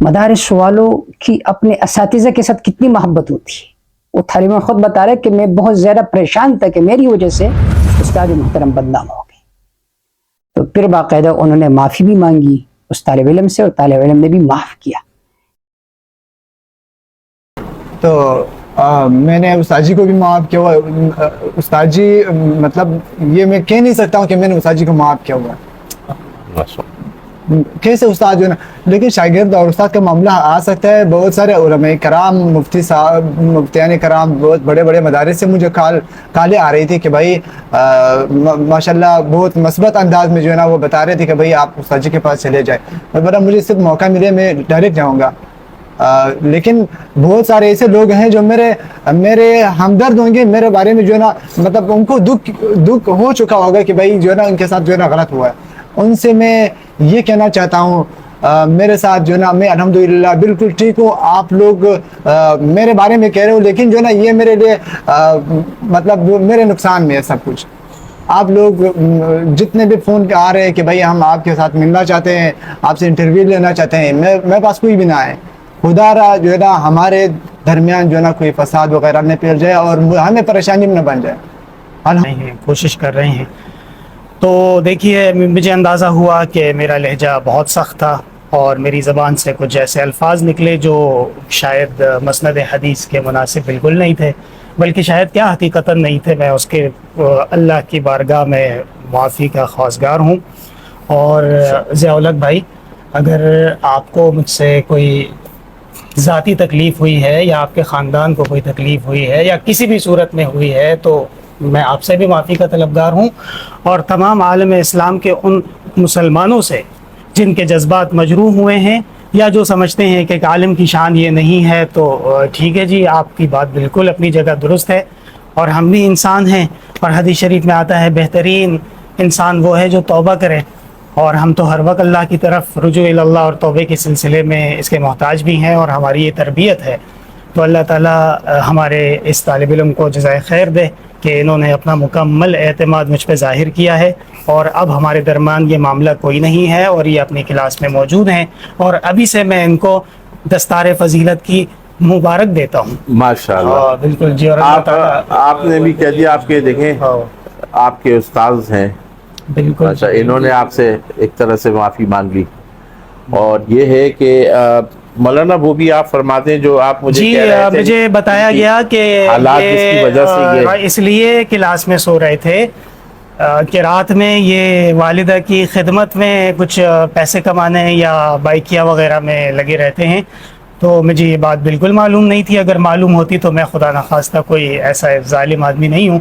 مدارس والوں کی اپنے اساتذہ کے ساتھ کتنی محبت ہوتی ہے. وہ طالب علم خود بتا رہے کہ میں بہت زیادہ پریشان تھا کہ میری وجہ سے استاد محترم بدنام ہو گئے. تو پھر باقاعدہ انہوں نے معافی بھی مانگی اس طالب علم سے اور طالب علم نے بھی معاف کیا. تو میں نے استاد جی کو بھی معاف کیا ہوا. استاد جی مطلب یہ میں کہہ نہیں سکتا ہوں کہ میں نے استاد جی کو معاف کیا ہوا. کیسے استاد جو ہے نا, لیکن شاگرد اور استاد کا معاملہ آ سکتا ہے. بہت سارے علماء کرام, مفتی صاحب, مفتیان کرام, بہت بڑے بڑے مدارس سے مجھے کالیں آ رہی تھی کہ بھائی ماشاءاللہ بہت مثبت انداز میں جو ہے نا وہ بتا رہے تھے کہ بھائی آپ استاد جی کے پاس چلے جائیں. البتہ مجھے صرف موقع ملے میں ڈائریکٹ جاؤں گا. لیکن بہت سارے ایسے لوگ ہیں جو میرے ہمدرد ہوں گے میرے بارے میں جو ہے نا, مطلب ان کو دکھ ہو چکا ہوگا کہ بھائی جو ہے نا ان کے ساتھ جو ہے نا غلط ہوا ہے. ان سے میں یہ کہنا چاہتا ہوں میرے ساتھ جو ہے نا میں الحمدللہ بالکل ٹھیک ہوں. آپ لوگ میرے بارے میں کہہ رہے ہو لیکن جو ہے نا یہ میرے لیے مطلب میرے نقصان میں ہے سب کچھ. آپ لوگ جتنے بھی فون آ رہے ہیں کہ بھائی ہم آپ کے ساتھ ملنا چاہتے ہیں, آپ سے انٹرویو لینا چاہتے ہیں, میرے پاس کوئی بھی نہ آئے. خدا را جو ہے نا ہمارے درمیان جو ہے نا کوئی فساد وغیرہ نہ پھیل جائے اور ہمیں پریشانی میں نہ بن جائے. کوشش کر رہے ہیں. تو دیکھیے مجھے اندازہ ہوا کہ میرا لہجہ بہت سخت تھا اور میری زبان سے کچھ ایسے الفاظ نکلے جو شاید مسند حدیث کے مناسب بالکل نہیں تھے, بلکہ شاید کیا حقیقتاً نہیں تھے. میں اس کے اللہ کی بارگاہ میں معافی کا خواستگار ہوں. اور ضیاء الحق بھائی, اگر آپ کو مجھ سے کوئی ذاتی تکلیف ہوئی ہے یا آپ کے خاندان کو کوئی تکلیف ہوئی ہے یا کسی بھی صورت میں ہوئی ہے تو میں آپ سے بھی معافی کا طلبگار ہوں. اور تمام عالم اسلام کے ان مسلمانوں سے جن کے جذبات مجروح ہوئے ہیں یا جو سمجھتے ہیں کہ ایک عالم کی شان یہ نہیں ہے, تو ٹھیک ہے جی, آپ کی بات بالکل اپنی جگہ درست ہے. اور ہم بھی انسان ہیں, اور حدیث شریف میں آتا ہے بہترین انسان وہ ہے جو توبہ کرے. اور ہم تو ہر وقت اللہ کی طرف رجوع اللہ اور توبے کے سلسلے میں اس کے محتاج بھی ہیں, اور ہماری یہ تربیت ہے. تو اللہ تعالیٰ ہمارے اس طالب علم کو جزائے خیر دے کہ انہوں نے اپنا مکمل اعتماد مجھ پہ ظاہر کیا ہے, اور اب ہمارے درمیان یہ معاملہ کوئی نہیں ہے, اور یہ اپنی کلاس میں موجود ہیں. اور ابھی سے میں ان کو دستار فضیلت کی مبارک دیتا ہوں. ماشاءاللہ بالکل جی. اور آپ نے بھی کہہ دیا, آپ کے دیکھیں آپ کے استاذ ہیں, بالکل اچھا انہوں نے آپ سے ایک طرح سے معافی مانگ لی. اور یہ ہے کہ مولانا وہ بھی آپ فرماتے ہیں جو آپ مجھے کہہ رہے تھے, مجھے بتایا گیا کہ حالات جس کی وجہ سے یہ اس لیے کلاس میں سو رہے تھے کہ رات میں یہ والدہ کی خدمت میں کچھ پیسے کمانے یا بائکیا وغیرہ میں لگے رہتے ہیں. تو مجھے یہ بات بالکل معلوم نہیں تھی. اگر معلوم ہوتی تو میں خدا نخواستہ کوئی ایسا ظالم آدمی نہیں ہوں.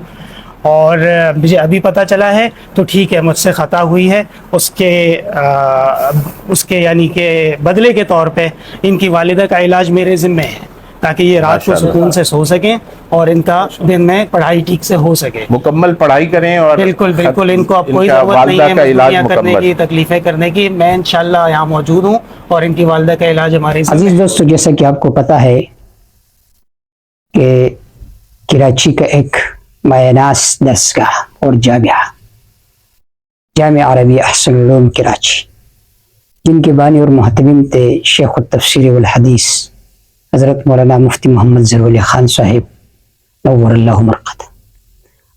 اور مجھے ابھی پتہ چلا ہے تو ٹھیک ہے, مجھ سے خطا ہوئی ہے. اس کے یعنی کہ بدلے کے طور پہ ان کی والدہ کا علاج میرے ذمہ ہے, تاکہ یہ رات کو سکون سے سو سکیں اور ان کا دن میں پڑھائی ٹھیک سے ہو سکے. مکمل پڑھائی کریں. اور بالکل ان کو اب کوئی ضرورت نہیں ہے مجبوریاں کرنے کی, تکلیفیں کرنے کی. میں انشاءاللہ یہاں موجود ہوں اور ان کی والدہ کا علاج ہمارے عزیز دوستو, جیسا کہ آپ کو پتہ ہے کہ کراچی کا ایک مایہ دستگاہ اور جامعہ عربیہ احسن العلوم کراچی, جن کے بانی اور محتمم تھے شیخ التفسیر والحدیث حضرت مولانا مفتی محمد ظہور علی خان صاحب نور اللہ مرقد,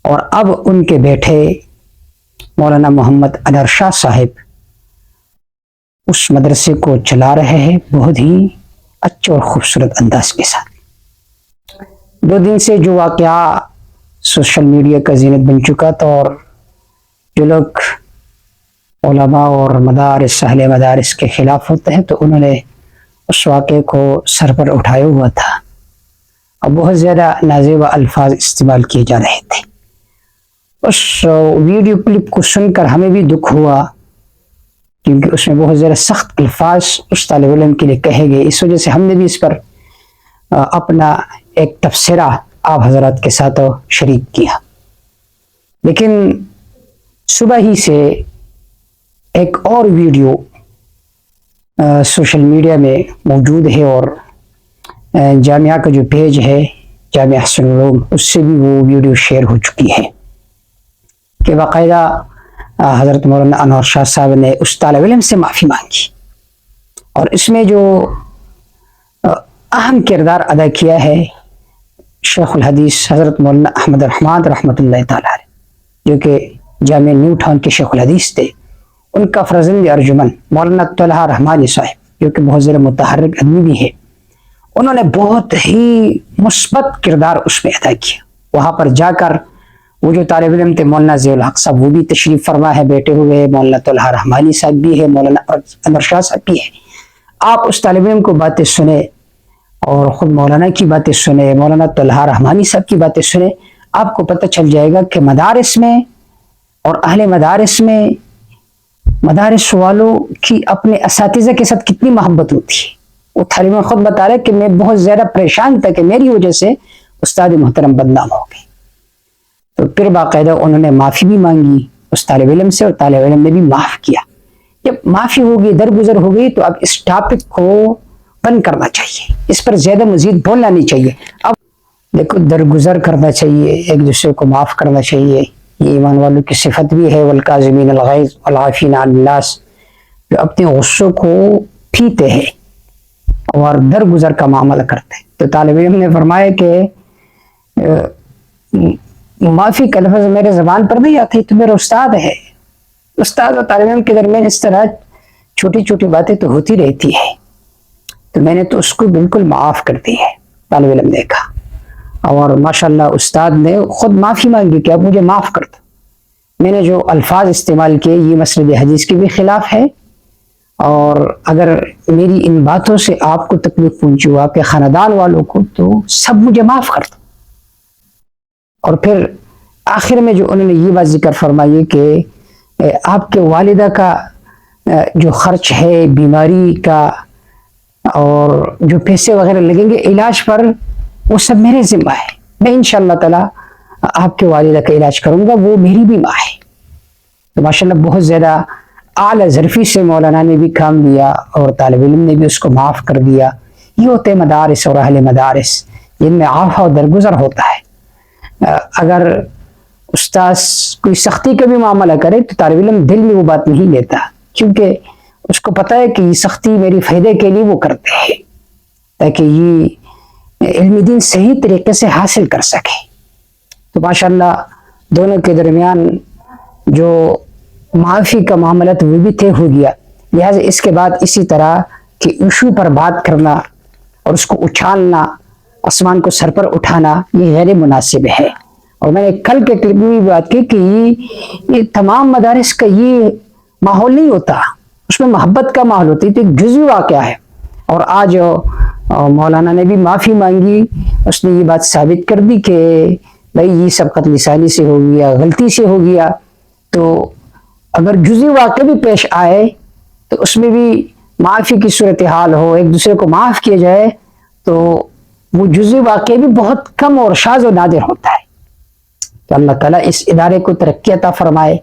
اور اب ان کے بیٹے مولانا محمد انور شاہ صاحب اس مدرسے کو چلا رہے ہیں بہت ہی اچھے اور خوبصورت انداز کے ساتھ. 2 دن سے جو واقعہ سوشل میڈیا کا زینت بن چکا تھا, اور جو لوگ علماء اور مدارس اہل مدارس کے خلاف ہوتے ہیں تو انہوں نے اس واقعے کو سر پر اٹھایا ہوا تھا, اور بہت زیادہ نازیبا الفاظ استعمال کیے جا رہے تھے. اس ویڈیو کلپ کو سن کر ہمیں بھی دکھ ہوا, کیونکہ اس میں بہت زیادہ سخت الفاظ اس طالب علم کے لیے کہے گئے. اس وجہ سے ہم نے بھی اس پر اپنا ایک تبصرہ آپ حضرات کے ساتھ شریک کیا. لیکن صبح ہی سے ایک اور ویڈیو سوشل میڈیا میں موجود ہے, اور جامعہ کا جو پیج ہے جامعہ احسن العلوم, اس سے بھی وہ ویڈیو شیئر ہو چکی ہے کہ باقاعدہ حضرت مولانا انور شاہ صاحب نے اس طالب علم سے معافی مانگی. اور اس میں جو اہم کردار ادا کیا ہے شیخ الحدیث حضرت مولانا احمد الرحمن رحمۃ اللہ تعالی علیہ، جو کہ جامعہ نیو ٹاؤن کے شیخ الحدیث تھے۔ ان کا فرزند ارجمن مولانا طلحہ رحمانی صاحب، جو کہ بہت زیادہ متحرک آدمی بھی ہے، انہوں نے بہت ہی مثبت کردار اس میں ادا کیا۔ وہاں پر جا کر وہ جو طالب علم تھے مولانا ضیاء الحق صاحب، وہ بھی تشریف فرما ہے، بیٹھے ہوئے، مولانا طلحہ رحمانی صاحب بھی ہے، مولانا انور شاہ صاحب بھی ہے۔ آپ اس طالب علم کو باتیں سنیں اور خود مولانا کی باتیں سنیں، مولانا طلحہ رحمانی صاحب کی باتیں سنیں، آپ کو پتہ چل جائے گا کہ مدارس میں اور اہل مدارس میں مدارس والوں کی اپنے اساتذہ کے ساتھ کتنی محبت ہوتی ہے۔ وہ طالب علم خود بتا رہے کہ میں بہت زیادہ پریشان تھا کہ میری وجہ سے استاد محترم بدنام ہو گئے۔ تو پھر باقاعدہ انہوں نے معافی بھی مانگی اس طالب علم سے، اور طالب علم نے بھی معاف کیا۔ جب معافی ہوگی، درگزر ہو گئی، تو اب اس ٹاپک کو بند کرنا چاہیے، اس پر زیادہ مزید بولنا نہیں چاہیے۔ اب دیکھو، درگزر کرنا چاہیے، ایک دوسرے کو معاف کرنا چاہیے، یہ ایمان والوں کی صفت بھی ہے، والکاظمین الغیظ والعافین عن الناس، جو اپنے غصوں کو پیتے ہیں اور درگزر کا معاملہ کرتے ہیں۔ تو طالب علم نے فرمایا کہ معافی کا لفظ میرے زبان پر نہیں آتی، تو میرا استاد ہے۔ استاد اور طالب علم کے درمیان اس طرح چھوٹی چھوٹی باتیں تو ہوتی رہتی ہے، تو میں نے تو اس کو بالکل معاف کر دی ہے، طالب علم نے کہا۔ اور ماشاءاللہ استاد نے خود معافی مانگی کہ اب مجھے معاف کر دو، میں نے جو الفاظ استعمال کیے یہ مسند حدیث کے بھی خلاف ہے، اور اگر میری ان باتوں سے آپ کو تکلیف پہنچی ہو، آپ کے خاندان والوں کو، تو سب مجھے معاف کر دو۔ اور پھر آخر میں جو انہوں نے یہ بات ذکر فرمائی کہ آپ کے والدہ کا جو خرچ ہے بیماری کا اور جو پیسے وغیرہ لگیں گے علاج پر، وہ سب میرے ذمہ ہے، میں انشاءاللہ تعالی آپ کے والدہ کا علاج کروں گا، وہ میری بھی ماں ہے۔ تو ماشاءاللہ بہت زیادہ اعلیٰ ظرفی سے مولانا نے بھی کام لیا اور طالب علم نے بھی اس کو معاف کر دیا۔ یہ ہوتے مدارس اور اہل مدارس جن میں عفو و درگزر ہوتا ہے۔ اگر استاذ کوئی سختی کا بھی معاملہ کرے تو طالب علم دل میں وہ بات نہیں لیتا، کیونکہ اس کو پتہ ہے کہ یہ سختی میری فائدے کے لیے وہ کرتے ہیں، تاکہ یہ علم دین صحیح طریقے سے حاصل کر سکے۔ تو ماشاءاللہ دونوں کے درمیان جو معافی کا معاملہ تو وہ بھی طے ہو گیا، لہٰذا اس کے بعد اسی طرح کے ایشو پر بات کرنا اور اس کو اچھالنا، آسمان کو سر پر اٹھانا، یہ غیر مناسب ہے۔ اور میں نے کل کے کلپ میں بھی بات کی کہ یہ تمام مدارس کا یہ ماحول نہیں ہوتا، اس میں محبت کا ماحول ہوتی ہے، تو ایک جزوی واقعہ ہے۔ اور آج مولانا نے بھی معافی مانگی، اس نے یہ بات ثابت کر دی کہ بھائی یہ سبقت لسانی سے ہو گیا، غلطی سے ہو گیا۔ تو اگر جزوی واقعہ بھی پیش آئے تو اس میں بھی معافی کی صورتحال ہو، ایک دوسرے کو معاف کیا جائے، تو وہ جزوی واقعہ بھی بہت کم اور شاذ و نادر ہوتا ہے۔ تو اللہ تعالیٰ اس ادارے کو ترقی عطا فرمائے،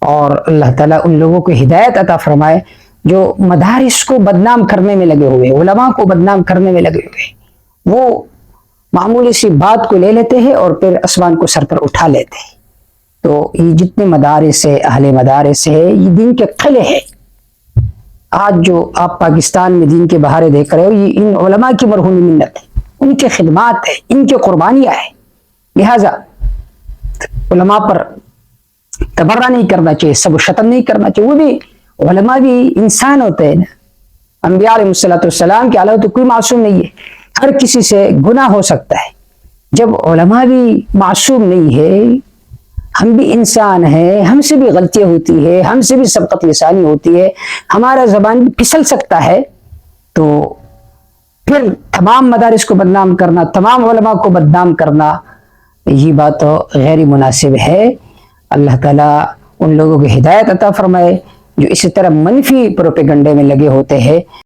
اور اللہ تعالیٰ ان لوگوں کو ہدایت عطا فرمائے جو مدارس کو بدنام کرنے میں لگے ہوئے، علماء کو بدنام کرنے میں لگے ہوئے، وہ معمولی سی بات کو لے لیتے ہیں اور پھر آسمان کو سر پر اٹھا لیتے ہیں۔ تو یہ جتنے مدارس ہے، اہل مدارس ہے، یہ دین کے قلعے ہیں۔ آج جو آپ پاکستان میں دین کے بہارے دیکھ رہے ہو، یہ ان علماء کی مرہون منت ہے، ان کی خدمات ہے، ان کی قربانیاں ہیں۔ لہٰذا علماء پر تبرہ نہیں کرنا چاہیے، سب و شتم نہیں کرنا چاہیے۔ وہ بھی علماء بھی انسان ہوتے ہیں نا، انبیاء علیہ السلام کے علاوہ تو کوئی معصوم نہیں ہے، ہر کسی سے گناہ ہو سکتا ہے۔ جب علماء بھی معصوم نہیں ہے، ہم بھی انسان ہیں، ہم سے بھی غلطیاں ہوتی ہے، ہم سے بھی سبقت لسانی ہوتی ہے، ہمارا زبان بھی پھسل سکتا ہے، تو پھر تمام مدارس کو بدنام کرنا، تمام علماء کو بدنام کرنا، یہ بات غیر مناسب ہے۔ اللہ تعالیٰ ان لوگوں کو ہدایت عطا فرمائے جو اسی طرح منفی پروپیگنڈے میں لگے ہوتے ہیں۔